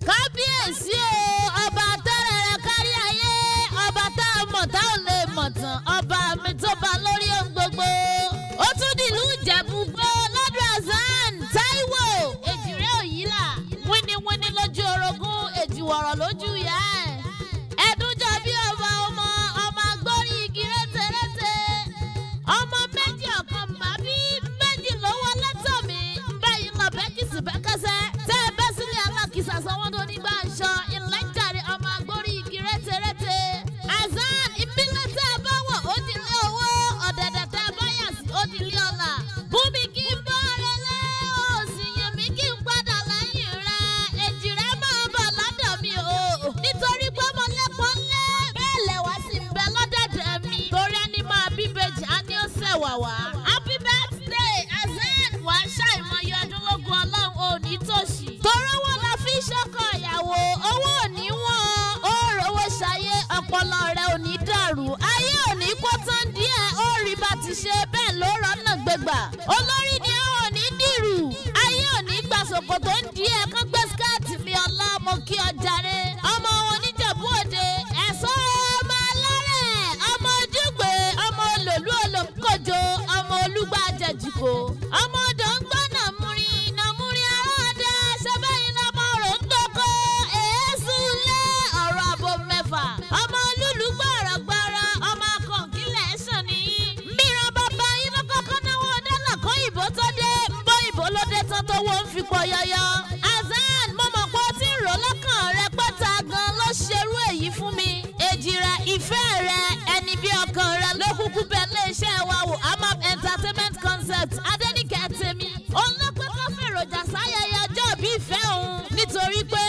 kábíyèsí o ọba tẹ́rẹ̀rẹ̀ kárí ayé ọba tá a mọ̀ tá ò lè mọ̀ tán ọba mi tó bá lórí ohun gbogbo. ó tún dìlú Ìjẹ̀bú-Igbó lọ́dún Hasan Táíwò Èjìrẹ́ Òyìnlá wíníwíní lójú orogún èjìwọ̀rọ̀ lójú ìyá ẹ̀. ẹ̀dúnjọ bí ọba ọmọ agbórí igi rétérété ọmọ méjì ọ̀kan bàbí méjì lówó lẹ́tọ̀ mi bẹ́yìn lọ bẹ́kìsì bẹ́kẹ́sẹ́ tẹ́ ẹ bẹ́ sílé alákìsà sanwó tó nígbà aṣọ ìlẹ́jàre ọmọ agbórí igi rétérété. Hasan ìpínlẹ̀ tẹ́ ẹ bá wọ̀ ó di ilé owó ọ̀dẹ̀dẹ̀ tẹ́ ẹ bá yà sí ó di ilé ọlà. bùnmi kí n bọ́ rẹlẹ́ òsì yẹn mi kí n padà lẹ́yìn rẹ̀ Èjìrẹ́ máa bọ̀ lọ́dọ̀ mi o nítorí pé mo lẹ́pọ̀ ńlẹ́ bẹ́ẹ̀ lẹ́wà sí ń bẹ lọ́dẹ̀dẹ̀ mi torí ẹni máa bíbejì á ní ó ṣẹ̀wà wá. Happy birthday Hasan wàá ṣàìmọye ọdún lógún Ọlọ́run ò ní tòṣì. torí owó la fi ṣọkọ ìyàwó owó ò ní wọ́n ó rówó ṣayé ọpọlọ rẹ̀ ò ní dàrú ayé ò ní kó tán díẹ̀ ó rí bá ti ṣe bẹ́ẹ̀ ló rọ́nà gbégbà olórí ni ò ní dìrù ayé ò ní gbà ṣòkòtò ń díẹ̀ kán gbé skẹ́ẹ̀tì mi ọlá mo kí ọ jàre ọmọ wọn níjẹ̀bú òde ẹ̀sọ́ ọmọ alárẹ̀ ọmọ ojúgbé ọmọ olòlú olókòjò ọmọ olúgbà jẹ̀jìkò ọmọ odò ń gbọ́ nàmúrí aráàdá ṣẹ́bẹ́yìn lọ́mọ rò ń dókó èésù lé ọ̀rọ̀ àbò mẹ́fà ọmọ olúlu gbàràgbàrà ọmọ akọ̀ǹkílẹ̀ ẹ̀sán nìyí mìíràn bàbá yín ló kọ́kọ́ náwó dọ́là kó ìbò tó dé bó ìbò ló dé tán tó wọ́n ń fi pọ̀ yọyọ. Hasan mo mọ̀ pé ó ti ń rò lọ́kàn rẹ pé ta gan ló ṣerú èyí fún mi Èjìrẹ́ ìfẹ́ rẹ ẹni bí ọkàn rẹ ló kúkú bẹ léṣẹ́ wa wò AMAP Entertainment Concept Adéníkẹ́ tèmi òun ló pé kó fèròjà sáyẹyẹ ọjọ́ ìbí ìfẹ́ òun nítorí pé